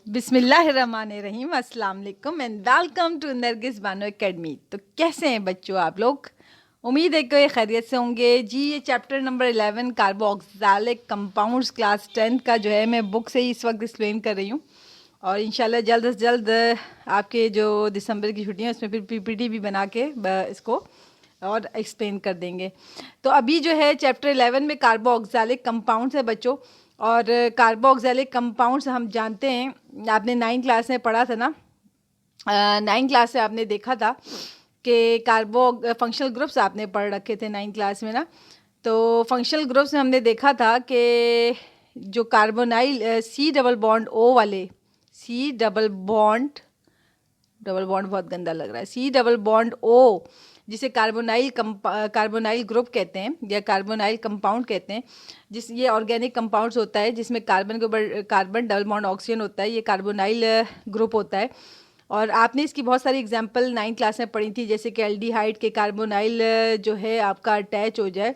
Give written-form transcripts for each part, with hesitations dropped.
बिस्मिल्लाहिर्रहमानिर्रहीम, अस्सलाम वालेकुम and welcome to Nargis Bano academy. तो कैसे हैं बच्चों आप लोग? उम्मीद है कि खैरियत से होंगे जी। ये chapter number 11 carboxylic compounds class 10 का जो है मैं बुक से ही इस वक्त एक्सप्लेन कर रही हूँ और इंशाल्लाह जल्द से जल्द आपके जो दिसंबर की छुट्टियाँ उसमें फिर पीपीटी भी बना के इसको और एक्सप्लेन कर देंगे। तो अभी जो है चैप्टर 11 में कार्बोक्सिलिक कंपाउंड्स है बच्चों, और कार्बोक्सिलिक कंपाउंड्स हम जानते हैं, आपने 9 क्लास में पढ़ा था ना। 9 क्लास से आपने देखा था कि फंक्शनल ग्रुप्स आपने पढ़ रखे थे 9 क्लास में ना। तो फंक्शनल ग्रुप्स में हमने देखा था कि जो carbonyl C double bond O वाले, सी डबल बॉन्ड बहुत गंदा लग रहा है, सी डबल बॉन्ड ओ, जिसे कार्बोनाइल ग्रुप कहते हैं या कार्बोनाइल कंपाउंड कहते हैं, जिस ये ऑर्गेनिक कंपाउंड्स होता है जिसमें कार्बन के ऊपर कार्बन डबल बॉन्ड ऑक्सीजन होता है, ये कार्बोनाइल ग्रुप होता है। और आपने इसकी बहुत सारी एग्जांपल 9 क्लास में पढ़ी थी, जैसे कि एल्डिहाइड के कार्बोनाइल जो है आपका अटैच हो जाए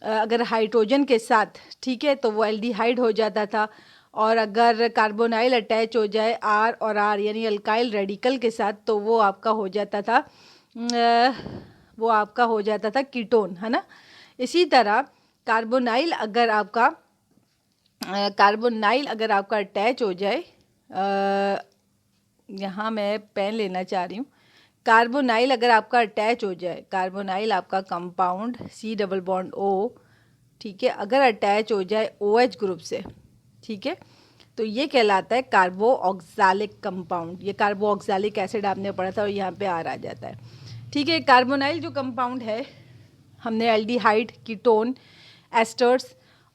अगर हाइड्रोजन के साथ, ठीक है, तो वो एल्डिहाइड हो जाता था। और अगर कार्बोनाइल अटैच हो जाए आर और आर यानी अल्काइल रेडिकल के साथ, तो वो आपका हो जाता था कीटोन, है ना। इसी तरह कार्बोनाइल अगर आपका अटैच हो जाए, यहाँ मैं पेन लेना चाह रही हूँ, कार्बोनाइल अगर आपका अटैच हो जाए, कार्बोनाइल आपका compound C double bond O, ठीक है, अगर अटैच हो जाए OH ग्रुप से, ठीक है, तो ये कहलाता है कार्बोक्सिलिक कंपाउंड। ये कार्बोक्सिलिक एसिड आपने पढ़ा था और यहाँ पे आर आ जाता है, ठीक है। कार्बोनाइल जो कंपाउंड है हमने एल्डिहाइड, कीटोन, एस्टर्स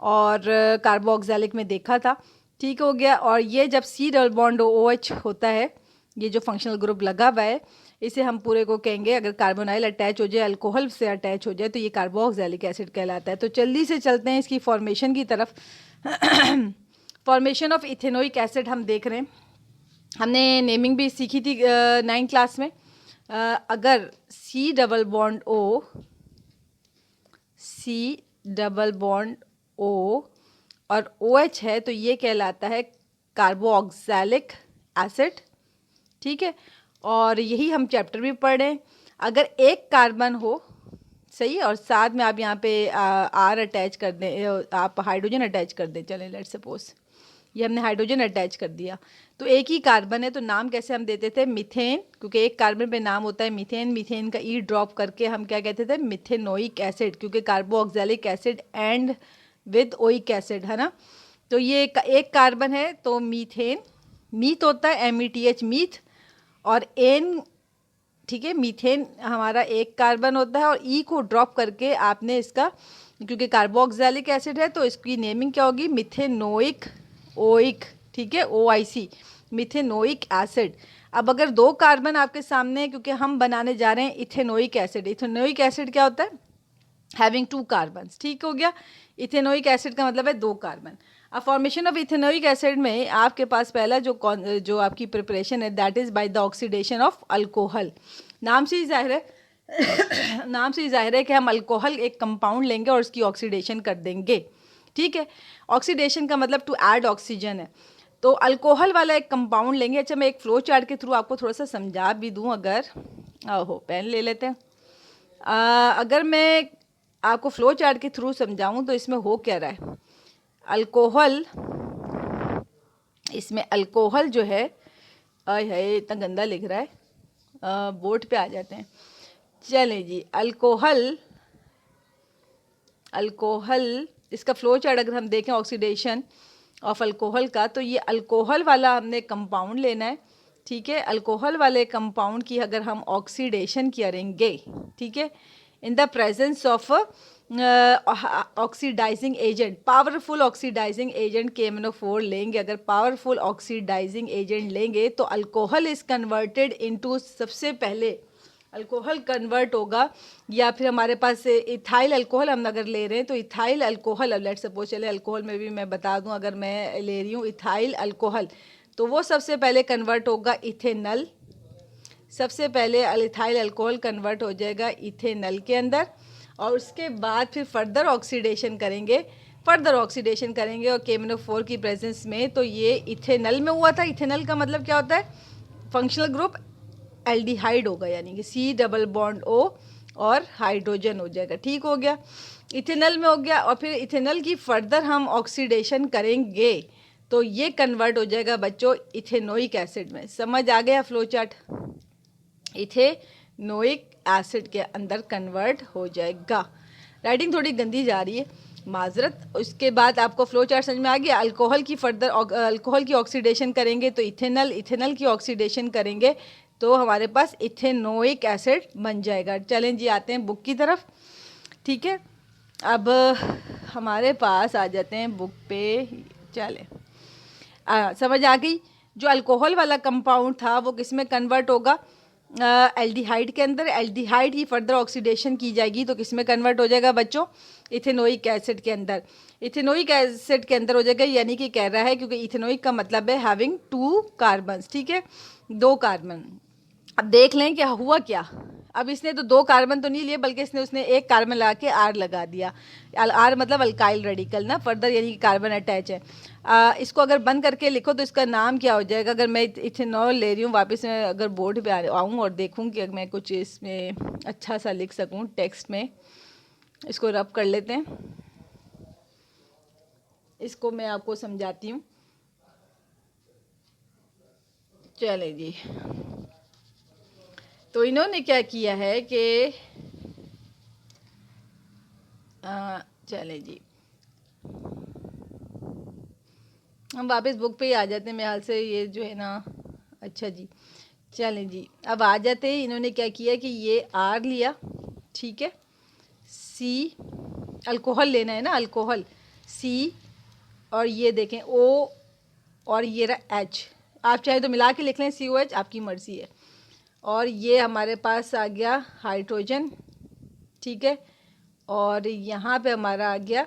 और कार्बोक्सिलिक में देखा था, ठीक हो गया। और ये जब सी डबल बॉन्ड OH होता है, ये जो फंक्शनल ग्रुप लगा हुआ है, इसे हम पूरे को कहेंगे, अगर कार्बोनाइल अटैच हो जाए, अल्कोहल से अटैच हो जाए, तो ये कार्बोक्सिलिक एसिड कहलाता है। तो जल्दी से चलते हैं इसकी फॉर्मेशन की तरफ। फॉर्मेशन ऑफ इथेनोइक एसिड हम देख रहे हैं, हमने नेमिंग भी सीखी थी 9 क्लास में। अगर सी डबल बॉन्ड ओ और OH है तो ये कहलाता है कार्बोक्सिलिक एसिड, ठीक है। और यही हम चैप्टर भी पढ़ रहे हैं। अगर एक कार्बन हो, सही, और साथ में आप यहाँ पे आर अटैच कर दें, आप हाइड्रोजन अटैच कर दें, चलें लेट्स सपोज ये हमने हाइड्रोजन अटैच कर दिया, तो एक ही कार्बन है, तो नाम कैसे हम देते थे? मीथेन, क्योंकि एक कार्बन पे नाम होता है मीथेन। मीथेन का ई ड्रॉप करके हम क्या कहते थे? मिथेनोइक एसिड, क्योंकि carboxylic acid and with oic acid, है ना। तो ये एक कार्बन है तो मीथेन, मीथ होता है METH, मीथ, और एन, ठीक है, मीथेन हमारा एक कार्बन होता है, और ई को ड्रॉप करके आपने इसका, क्योंकि कार्बोक्सिलिक एसिड है तो इसकी नेमिंग क्या होगी? मिथेनोइक ओइक, ठीक है, OIC, मिथेनोइक एसिड। अब अगर 2 कार्बन आपके सामने है, क्योंकि हम बनाने जा रहे हैं इथेनोइक एसिड। इथेनोइक एसिड क्या होता है? हैविंग 2 कार्बन्स, ठीक हो गया। इथेनोइक एसिड का मतलब है 2 कार्बन। अब फॉर्मेशन ऑफ इथेनोइक एसिड में आपके पास पहला जो आपकी प्रिपरेशन है, that is by the oxidation of alcohol. नाम से ही जाहिर है कि हम अल्कोहल एक कंपाउंड लेंगे और उसकी ऑक्सीडेशन कर देंगे, ठीक है। ऑक्सीडेशन का मतलब टू ऐड ऑक्सीजन है, तो अल्कोहल वाला एक कंपाउंड लेंगे। अच्छा, मैं एक फ्लो चार्ट के थ्रू आपको थोड़ा सा समझा भी दूं, अगर पेन ले लेते हैं। अगर मैं आपको फ्लो चार्ट के थ्रू समझाऊं तो इसमें हो क्या रहा है, इसमें अल्कोहल जो है, इतना गंदा लिख रहा है, बोर्ड पे आ जाते हैं, चलें जी। अल्कोहल इसका फ्लो चार्ट अगर हम देखें ऑक्सीडेशन ऑफ अल्कोहल का, तो ये अल्कोहल वाला हमने कंपाउंड लेना है, ठीक है। अल्कोहल वाले कंपाउंड की अगर हम ऑक्सीडेशन करेंगे, ठीक है, in the presence of oxidising agent, powerful oxidising agent KMnO4 लेंगे। अगर पावरफुल ऑक्सीडाइजिंग एजेंट लेंगे तो अल्कोहल इज कन्वर्टेड इनटू, सबसे पहले अल्कोहल कन्वर्ट होगा, या फिर हमारे पास इथाइल अल्कोहल हम अगर ले रहे हैं तो इथाइल अल्कोहल, अब लेट्स सपोज चले अल्कोहल में भी मैं बता दूं, अगर मैं ले रही हूँ इथाइल अल्कोहल, तो वो सबसे पहले कन्वर्ट होगा इथेनल। सबसे पहले इथाइल अल्कोहल कन्वर्ट हो जाएगा इथेनल के अंदर, और उसके बाद फिर फर्दर ऑक्सीडेशन करेंगे फर्दर ऑक्सीडेशन करेंगे और KMnO4 की प्रेजेंस में, तो ये इथेनल में हुआ था। इथेनल का मतलब क्या होता है, फंक्शनल ग्रुप एल्डिहाइड होगा, यानी कि C+O और हाइड्रोजन हो जाएगा। ठीक हो गया, इथेनल में हो गया। और फिर इथेनल की फर्दर हम ऑक्सीडेशन करेंगे तो ये कन्वर्ट हो जाएगा बच्चों इथेनोइक एसिड में। समझ आ गया फ्लो चार्ट, इथेनोइक एसिड के अंदर कन्वर्ट हो जाएगा। राइटिंग थोड़ी गंदी जा रही है, माजरत। उसके बाद आपको फ्लो चार्ट समझ में आ गया। अल्कोहल की फर्दर अल्कोहल की ऑक्सीडेशन करेंगे तो इथेनल की ऑक्सीडेशन करेंगे तो हमारे पास इथेनोइक एसिड बन जाएगा। चलें जी, आते हैं बुक की तरफ। ठीक है, अब हमारे पास आ जाते हैं बुक पे। चलें, समझ आ गई। जो अल्कोहल वाला कंपाउंड था वो किस में कन्वर्ट होगा, एल्डिहाइड के अंदर। एल्डिहाइड की फर्दर ऑक्सीडेशन की जाएगी तो किस में कन्वर्ट हो जाएगा बच्चों, इथेनोइक एसिड के अंदर। इथेनोइक एसिड के अंदर हो जाएगा, यानी कि कह रहा है, क्योंकि इथेनोइक का मतलब है हैविंग 2 कार्बन्स। ठीक है, 2 कार्बन। अब देख लें क्या हुआ क्या। अब इसने तो 2 कार्बन तो नहीं लिए, बल्कि उसने 1 कार्बन लगा के R लगा दिया। R मतलब अल्काइल रेडिकल ना, फर्दर यानी कि कार्बन अटैच है। इसको अगर बंद करके लिखो तो इसका नाम क्या हो जाएगा। अगर मैं इथेनॉल ले रही हूँ वापस, मैं अगर बोर्ड पे आऊँ और देखूँ कि मैं कुछ इसमें अच्छा सा लिख सकूँ टेक्स्ट में, इसको रब कर लेते हैं। इसको मैं आपको समझाती हूँ। चले जी, तो इन्होंने क्या किया है कि चले जी, हम वापस बुक पे ही आ जाते हैं मेरे हाल से, ये जो है ना। अच्छा जी, चलें जी, अब आ जाते हैं। इन्होंने क्या किया कि ये R लिया, ठीक है, C, अल्कोहल लेना है ना, अल्कोहल C, और ये देखें O, और ये रहा H। आप चाहे तो मिला के लिख लें COH, आपकी मर्ज़ी है। और ये हमारे पास आ गया हाइड्रोजन, ठीक है, और यहाँ पे हमारा आ गया,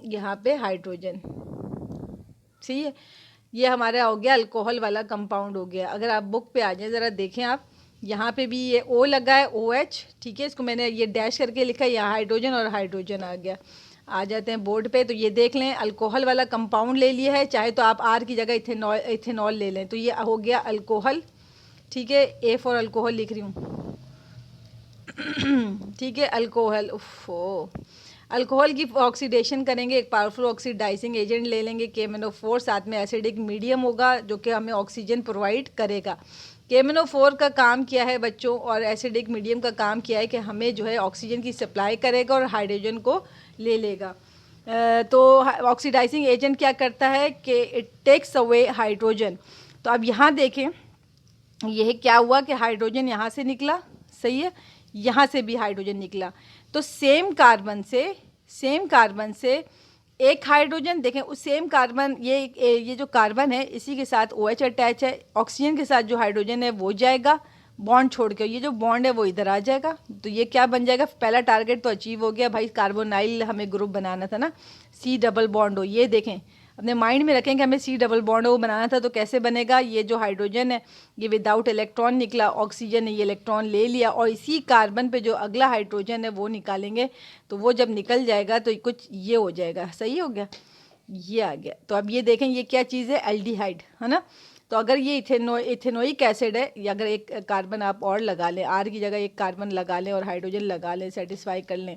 यहाँ पे हाइड्रोजन। सही है, ये हमारा हो गया अल्कोहल वाला कंपाउंड हो गया। अगर आप बुक पे आ जाए ज़रा देखें आप, यहाँ पे भी ये O लगा है, OH, ठीक है, इसको मैंने ये डैश करके लिखा है, यहाँ हाइड्रोजन और हाइड्रोजन आ गया। आ जाते हैं बोर्ड पे, तो ये देख लें अल्कोहल वाला कंपाउंड ले लिया है, चाहे तो आप R की जगह इथेनॉल ले लें। तो ये हो गया अल्कोहल, ठीक है, A फॉर अल्कोहल लिख रही हूँ। ठीक है, अल्कोहल, उफ़ो, अल्कोहल की ऑक्सीडेशन करेंगे, एक पावरफुल ऑक्सीडाइजिंग एजेंट ले लेंगे KMnO4, साथ में एसिडिक मीडियम होगा जो कि हमें ऑक्सीजन प्रोवाइड करेगा। KMnO4 का काम क्या है बच्चों, और एसिडिक मीडियम का काम क्या है कि हमें जो है ऑक्सीजन की सप्लाई करेगा और हाइड्रोजन को ले लेगा। तो ऑक्सीडाइजिंग एजेंट क्या करता है कि इट टेक्स अवे हाइड्रोजन। तो अब यहाँ देखें, यह क्या हुआ कि हाइड्रोजन यहाँ से निकला, सही है, यहाँ से भी हाइड्रोजन निकला। तो सेम कार्बन से एक हाइड्रोजन, देखें उस सेम कार्बन, ये जो कार्बन है इसी के साथ OH अटैच है, ऑक्सीजन के साथ जो हाइड्रोजन है वो जाएगा बॉन्ड छोड़ के, ये जो बॉन्ड है वो इधर आ जाएगा। तो ये क्या बन जाएगा, पहला टारगेट तो अचीव हो गया भाई, कार्बोनाइल हमें ग्रुप बनाना था ना, C+O। ये देखें, अपने माइंड में रखें कि हमें C+O बनाना था, तो कैसे बनेगा। ये जो हाइड्रोजन है ये विदाउट इलेक्ट्रॉन निकला, ऑक्सीजन ने ये इलेक्ट्रॉन ले लिया, और इसी कार्बन पे जो अगला हाइड्रोजन है वो निकालेंगे, तो वो जब निकल जाएगा तो कुछ ये हो जाएगा। सही हो गया, ये आ गया। तो अब ये देखें, ये क्या चीज़ है, एल्डिहाइड है ना। तो अगर ये इथेनोइक एसिड है, या अगर एक कार्बन आप और लगा लें, R की जगह एक कार्बन लगा लें और हाइड्रोजन लगा लें, सेटिस्फाई कर लें,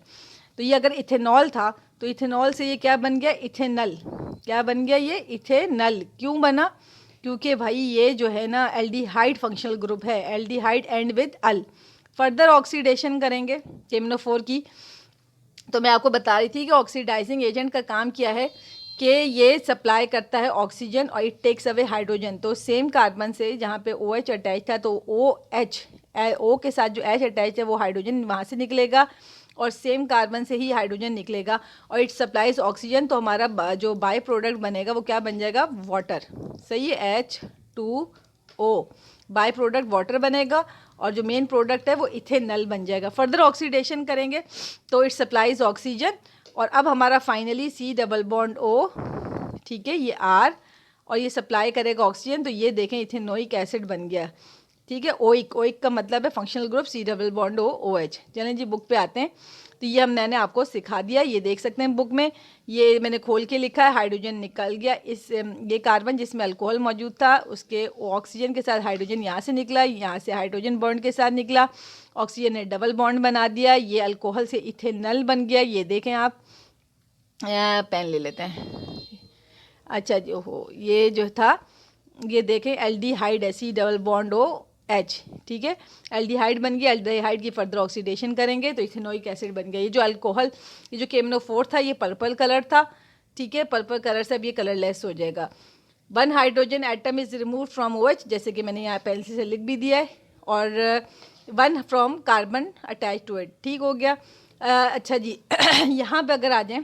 तो ये अगर इथेनॉल था तो इथेनॉल से ये क्या बन गया, इथेनल। क्या बन गया, ये इथेनल। क्यों बना, क्योंकि भाई ये जो है ना एल्डिहाइड फंक्शनल ग्रुप है, aldehyde end with al. Further oxidation करेंगे KMnO4 की। तो मैं आपको बता रही थी कि ऑक्सीडाइजिंग एजेंट का काम क्या है कि ये सप्लाई करता है ऑक्सीजन और इट टेक्स अवे हाइड्रोजन। तो सेम कार्बन से जहाँ पे OH अटैच था, तो O के साथ जो H अटैच है वो हाइड्रोजन वहाँ से निकलेगा, और सेम कार्बन से ही हाइड्रोजन निकलेगा, और इट सप्लाइज ऑक्सीजन। तो हमारा जो बाय प्रोडक्ट बनेगा वो क्या बन जाएगा, वाटर। सही है, H2O, बाय प्रोडक्ट वाटर बनेगा, और जो मेन प्रोडक्ट है वो इथेनल बन जाएगा। फर्दर ऑक्सीडेशन करेंगे तो इट सप्लाइज ऑक्सीजन, और अब हमारा फाइनली C+O, ठीक है, ये R, और ये सप्लाई करेगा ऑक्सीजन। तो ये देखें इथेनोइक एसिड बन गया, ठीक है। ओइक का मतलब है फंक्शनल ग्रुप C+O OH। चलें जी बुक पे आते हैं। तो ये मैंने आपको सिखा दिया, ये देख सकते हैं बुक में, ये मैंने खोल के लिखा है, हाइड्रोजन निकल गया, इस ये कार्बन जिसमें अल्कोहल मौजूद था उसके ऑक्सीजन के साथ हाइड्रोजन यहाँ से निकला, यहाँ से हाइड्रोजन बॉन्ड के साथ निकला, ऑक्सीजन ने डबल बॉन्ड बना दिया, ये अल्कोहल से इथेनॉल बन गया। ये देखें आप, पेन ले लेते हैं, अच्छा जी, ओहो ये जो था ये देखें एल्डिहाइड है, C double bond O H, ठीक है, एल्डिहाइड बन गया, एल्डिहाइड की फर्दर ऑक्सीडेशन करेंगे तो इथेनोइक एसिड बन गया। ये जो अल्कोहल, ये जो KMnO4 था ये पर्पल कलर था, ठीक है, पर्पल कलर से अब ये कलरलेस हो जाएगा। 1 hydrogen atom is remove from OH, जैसे कि मैंने यहाँ पेंसिल से लिख भी दिया है, और 1 from carbon attach to it, ठीक हो गया। अच्छा जी यहाँ पे अगर आ जाएं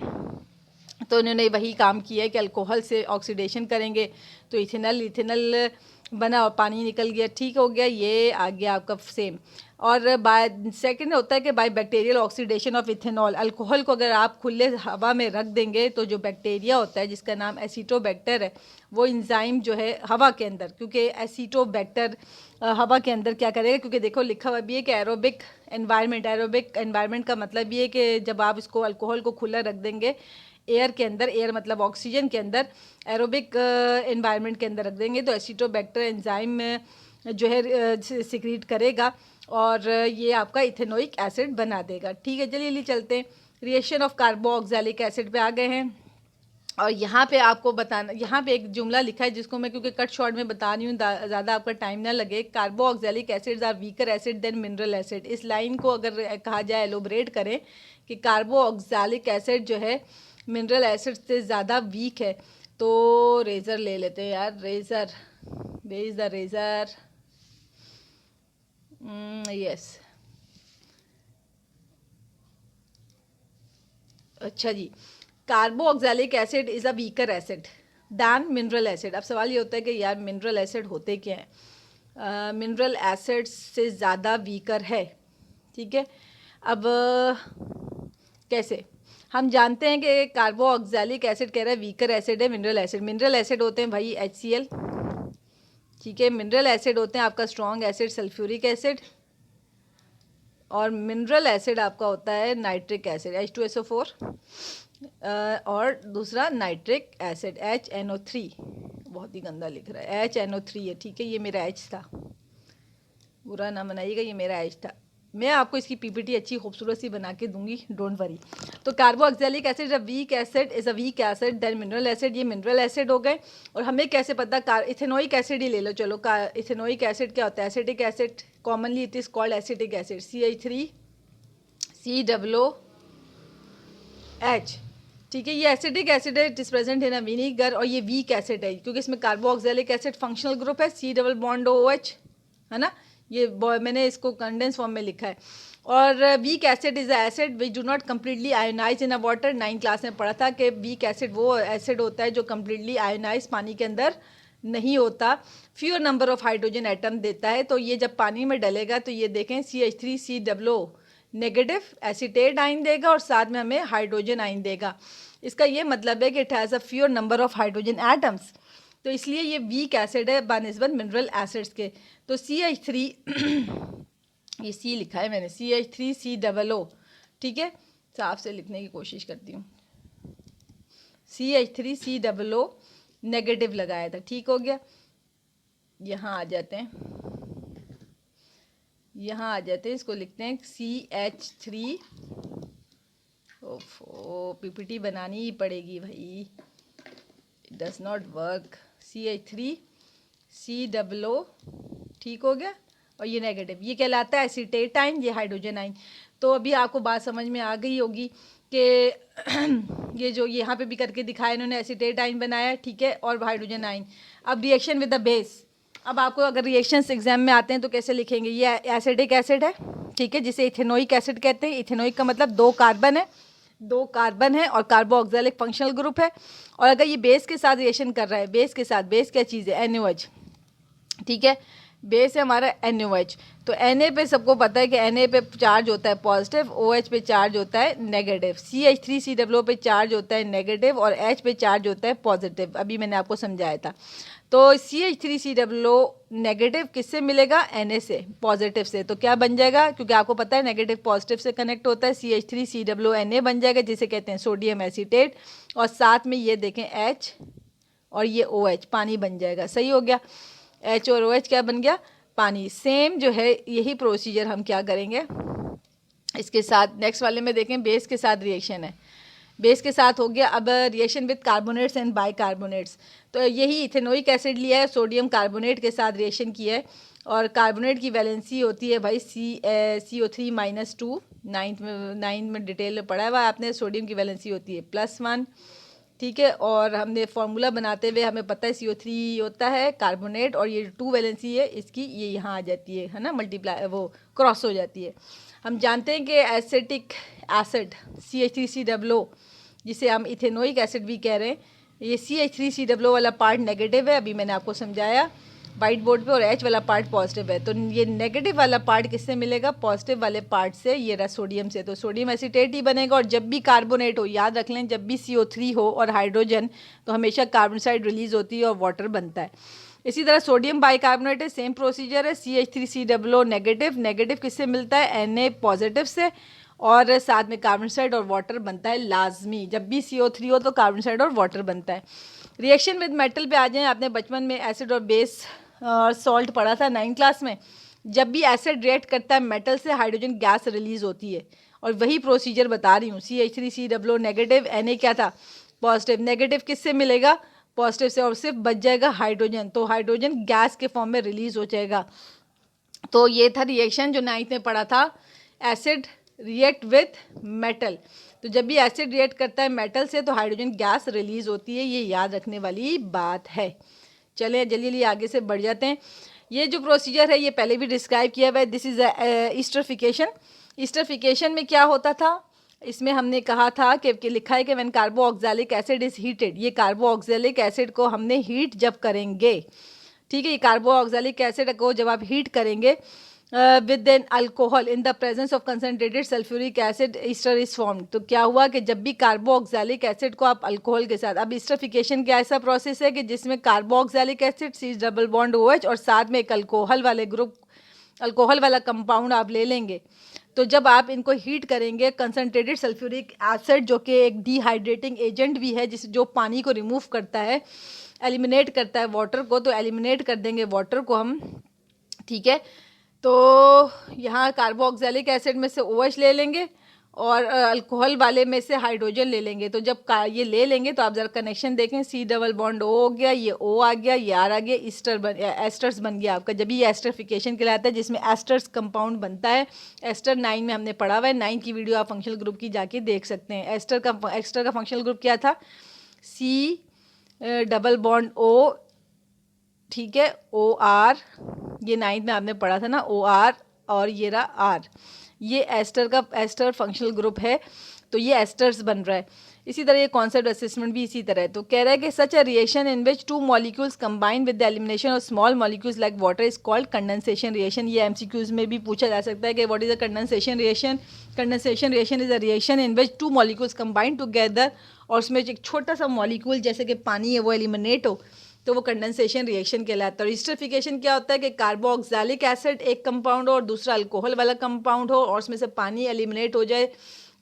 तो उन्होंने वही काम किया है कि अल्कोहल से ऑक्सीडेशन करेंगे तो इथेनॉल बना और पानी निकल गया, ठीक हो गया, ये आ गया आपका सेम। और बाय सेकंड होता है कि bye bacterial oxidation of ethanol, alcohol को अगर आप खुले हवा में रख देंगे तो जो बैक्टीरिया होता है जिसका नाम एसिटोबैक्टर है, वो इंजाइम जो है हवा के अंदर, क्योंकि एसिटोबैक्टर हवा के अंदर क्या करेगा, क्योंकि देखो लिखा हुआ भी है कि एरोबिक एनवायरनमेंट का मतलब ये है कि जब आप इसको अल्कोहल को खुला रख देंगे एयर के अंदर, एयर मतलब ऑक्सीजन के अंदर, एरोबिक एनवायरनमेंट के अंदर रख देंगे तो एसिटोबैक्टर एंजाइम जो है सिक्रीट करेगा और ये आपका इथेनोइक एसिड बना देगा, ठीक है। चलिए चलते हैं, रिएक्शन ऑफ कार्बोक्सिलिक एसिड पे आ गए हैं। और यहाँ पे आपको बताना, यहाँ पे एक जुमला लिखा है जिसको मैं क्योंकि कट शॉर्ट में बता रही हूँ ज़्यादा आपका टाइम ना लगे। Carboxylic acids are weaker acid than mineral acid. इस लाइन को अगर कहा जाए, एलोबरेट करें कि कार्बोक्सिलिक एसिड जो है मिनरल एसिड से ज़्यादा वीक है, तो रेज़र ले लेते हैं यार, razor, where is the razor, yes, अच्छा जी, carboxylic acid is a weaker acid than mineral acid. अब सवाल ये होता है कि यार मिनरल एसिड होते क्या हैं, मिनरल एसिड से ज़्यादा वीकर है, ठीक है। अब कैसे हम जानते हैं कि कार्बोक्सिलिक एसिड कह रहा है वीकर एसिड है मिनरल एसिड होते हैं भाई HCl, ठीक है, मिनरल एसिड होते हैं आपका स्ट्रॉन्ग एसिड सल्फ्यूरिक एसिड, और मिनरल एसिड आपका होता है नाइट्रिक एसिड H2SO4, और दूसरा नाइट्रिक एसिड HNO3, बहुत ही गंदा लिख रहा है, HNO3 है, ठीक है, ये मेरा H था, बुरा ना मनाइएगा, ये मेरा H था, मैं आपको इसकी PPT अच्छी खूबसूरत सी बना के दूंगी, डोंट वरी। तो carboxylic acid a weak acid is a weak acid than mineral acid, ये मिनरल एसिड हो गए। और हमें कैसे पता, इथेनोइक एसिड ही ले लो, चलो इथेनोइक एसिड क्या होता है, acetic acid, commonly it is called acetic acid, CH3COOH, ठीक है, ये एसिटिक एसिड है, it is present in a vinegar, और ये वीक एसिड है क्योंकि इसमें कार्बोक्सिलिक एसिड फंक्शनल ग्रुप है, C डबल बॉन्ड OH, है ना, ये मैंने इसको कंडेंस फॉर्म में लिखा है। और weak acid is a acid which do not completely ionise in a water, 9th class में पढ़ा था कि वीक एसिड वो एसिड होता है जो कम्प्लीटली आयोनाइज पानी के अंदर नहीं होता, fewer number of hydrogen atom देता है। तो ये जब पानी में डलेगा तो ये देखें CH3COO नेगेटिव एसिटेट आइन देगा और साथ में हमें हाइड्रोजन आइन देगा, इसका ये मतलब है कि it has a fewer number of hydrogen atoms, तो इसलिए ये वीक एसिड है बानिस्बत मिनरल एसिड्स के। तो CH3 ये C लिखा है मैंने, CH3COO, ठीक है, साफ से लिखने की कोशिश करती हूँ, CH3COO नेगेटिव लगाया था, ठीक हो गया। यहाँ आ जाते हैं, इसको लिखते हैं CH3, ओफो PPT बनानी ही पड़ेगी भाई, it does not work, CH3COO, ठीक हो गया, और ये नेगेटिव, ये कहलाता है एसीटेट आइन, ये हाइड्रोजन आइन। तो अभी आपको बात समझ में आ गई होगी कि ये जो यहाँ पे भी करके दिखाया इन्होंने, एसीटेट आइन बनाया, ठीक है, और हाइड्रोजन आइन। अब रिएक्शन विद द बेस, अब आपको अगर रिएक्शंस एग्जाम में आते हैं तो कैसे लिखेंगे, ये एसिडिक एसिड है, ठीक है, जिसे इथेनोइक एसिड कहते हैं। इथेनोइक का मतलब 2 कार्बन है और कार्बोक्सिलिक फंक्शनल ग्रुप है। और अगर ये बेस के साथ रिएक्शन कर रहा है, बेस क्या चीज़ है, NaOH, ठीक है, बेस है हमारा NaOH। तो Na पे सबको पता है कि Na पे चार्ज होता है पॉजिटिव, OH पे चार्ज होता है नेगेटिव, CH3COO पे चार्ज होता है नेगेटिव और H पे चार्ज होता है पॉजिटिव, अभी मैंने आपको समझाया था। तो CH3COO नेगेटिव किससे मिलेगा, Na से, पॉजिटिव से। तो क्या बन जाएगा, क्योंकि आपको पता है नेगेटिव पॉजिटिव से कनेक्ट होता है, CH3COO Na बन जाएगा, जिसे कहते हैं सोडियम एसीटेट। और साथ में ये देखें H और ये OH, पानी बन जाएगा। सही हो गया, H और OH क्या बन गया, पानी। सेम जो है यही प्रोसीजर हम क्या करेंगे इसके साथ, नेक्स्ट वाले में देखें बेस के साथ रिएक्शन है। बेस के साथ हो गया। अब reaction with carbonates and bicarbonates, तो यही इथेनोइक एसिड लिया है, सोडियम कार्बोनेट के साथ रिएक्शन किया है। और कार्बोनेट की वैलेंसी होती है भाई CO3-2, नाइन्थ में डिटेल में पढ़ा हुआ आपने। सोडियम की वैलेंसी होती है +1, ठीक है। और हमने फार्मूला बनाते हुए हमें पता है CO3 होता है कार्बोनेट, और ये 2 वैलेंसी है इसकी, ये यहाँ आ जाती है ना, मल्टीप्लाई वो क्रॉस हो जाती है। हम जानते हैं कि एसिटिक एसिड CH3COO, जिसे हम इथेनोइक एसिड भी कह रहे हैं, ये CH3COO वाला पार्ट नेगेटिव है, अभी मैंने आपको समझाया वाइट बोर्ड पे, और H वाला पार्ट पॉजिटिव है। तो ये नेगेटिव वाला पार्ट किससे मिलेगा, पॉजिटिव वाले पार्ट से, ये रहा सोडियम से। तो सोडियम एसीटेट ही बनेगा। और जब भी कार्बोनेट हो, याद रख लें, जब भी CO3 हो और हाइड्रोजन, तो हमेशा कार्बन डाइऑक्साइड रिलीज होती है और वाटर बनता है। इसी तरह सोडियम बाइकार्बोनेट है, सेम प्रोसीजर है। CH3COO नेगेटिव, नेगेटिव किससे मिलता है, Na पॉजिटिव से, और साथ में कार्बन डाइऑक्साइड और वाटर बनता है लाजमी। जब भी CO3 हो तो कार्बन डाइऑक्साइड और वाटर बनता है। रिएक्शन विद मेटल पे आ जाएं। आपने बचपन में एसिड और बेस और सॉल्ट पढ़ा था 9th क्लास में। जब भी एसिड रिएक्ट करता है मेटल से, हाइड्रोजन गैस रिलीज होती है, और वही प्रोसीजर बता रही हूँ। CH3COO नेगेटिव, Na क्या था, पॉजिटिव। नेगेटिव किससे मिलेगा, पॉजिटिव से, और सिर्फ बच जाएगा हाइड्रोजन, तो हाइड्रोजन गैस के फॉर्म में रिलीज हो जाएगा। तो ये था रिएक्शन जो 9th में पढ़ा था, एसिड रिएक्ट विथ मेटल। तो जब भी एसिड रिएक्ट करता है मेटल से, तो हाइड्रोजन गैस रिलीज होती है, ये याद रखने वाली बात है। चलें जल्दी जल्दी आगे से बढ़ जाते हैं। ये जो प्रोसीजर है ये पहले भी डिस्क्राइब किया हुआ है, दिस इज़ एस्टरिफिकेशन। एस्टरिफिकेशन में क्या होता था, इसमें हमने कहा था कि लिखा है कि व्हेन कार्बोऑक्सैलिक एसिड इज हीटेड, ये कार्बोऑक्सैलिक एसिड को हमने हीट जब करेंगे, ठीक है, ये कार्बोऑक्सैलिक एसिड को जब आप हीट करेंगे with an alcohol in the presence of concentrated sulphuric acid, Easter is formed. तो क्या हुआ कि जब भी कार्बोऑक्सैलिक एसिड को आप अल्कोहल के साथ, अब एस्टरिफिकेशन क्या ऐसा प्रोसेस है कि जिसमें कार्बोऑक्सैलिक एसिड C≡OH और साथ में एक अल्कोहल वाले ग्रुप, अल्कोहल वाला कंपाउंड आप ले लेंगे। तो जब आप इनको हीट करेंगे, कंसनट्रेटेड सल्फ्यूरिक एसिड जो कि एक डिहाइड्रेटिंग एजेंट भी है, जिस जो पानी को रिमूव करता है, एलिमिनेट करता है वाटर को, तो एलिमिनेट कर देंगे वाटर को हम, ठीक है। तो यहाँ कार्बोऑक्सैलिक एसिड में से OH ले लेंगे और अल्कोहल वाले में से हाइड्रोजन ले लेंगे। तो जब ये ले लेंगे तो आप ज़रा कनेक्शन देखें, C≡O हो गया, ये O आ गया, ये R आ गया, एस्टर्स बन गया आपका। जब ये एस्टरिफिकेशन कहलाता है, जिसमें एस्टर्स कंपाउंड बनता है। एस्टर 9 में हमने पढ़ा हुआ है, 9 की वीडियो आप फंक्शनल ग्रुप की जाके देख सकते हैं। एस्टर का फंक्शनल ग्रुप क्या था, C≡O, ठीक है, OR, ये 9th में आपने पढ़ा था ना, OR, और ये रहा R, ये एस्टर फंक्शनल ग्रुप है। तो ये एस्टर्स बन रहा है। इसी तरह ये कॉन्सेप्ट असेसमेंट भी इसी तरह है। तो कह रहा है कि such a reaction in which 2 molecules combine with the elimination of small molecules like water is called condensation reaction. ये MCQs में भी पूछा जा सकता है कि what is a condensation reaction. Condensation reaction is a reaction in which 2 molecules combine together, और उसमें एक छोटा सा मॉलिक्यूल जैसे कि पानी है वो एलिमिनेट हो, तो वो कंडेंसेशन रिएक्शन कहलाता है। और एस्टरिफिकेशन क्या होता है कि कार्बोऑक्सैलिक एसिड एक कंपाउंड हो और दूसरा अल्कोहल वाला कंपाउंड हो, और उसमें से पानी एलिमिनेट हो जाए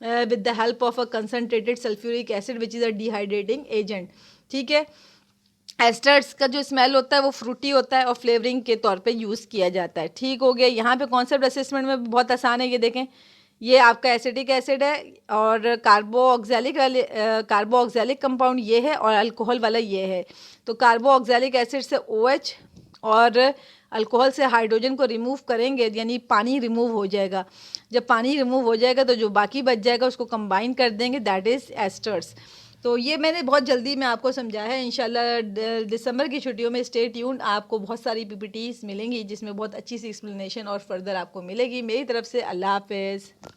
with the help of a concentrated sulphuric acid which is a dehydrating agent, ठीक है। एस्टर्स का जो स्मेल होता है वो फ्रूटी होता है और फ्लेवरिंग के तौर पे यूज़ किया जाता है, ठीक हो गया। यहाँ पे कॉन्सेप्ट असेसमेंट में बहुत आसान है। ये देखें, ये आपका एसिटिक एसिड है और कार्बोऑक्सैलिक कंपाउंड ये है और अल्कोहल वाला ये है। तो कार्बोऑक्सैलिक एसिड से OH और अल्कोहल से हाइड्रोजन को रिमूव करेंगे, यानी पानी रिमूव हो जाएगा। जब पानी रिमूव हो जाएगा तो जो बाकी बच जाएगा उसको कंबाइन कर देंगे, दैट इज़ एस्टर्स। तो ये मैंने बहुत जल्दी में आपको समझाया है। इंशाल्लाह दिसंबर की छुट्टियों में स्टे ट्यून्ड, आपको बहुत सारी PPTs मिलेंगी जिसमें बहुत अच्छी सी एक्सप्लेनेशन और फर्दर आपको मिलेगी। मेरी तरफ से अल्लाह हाफिज़।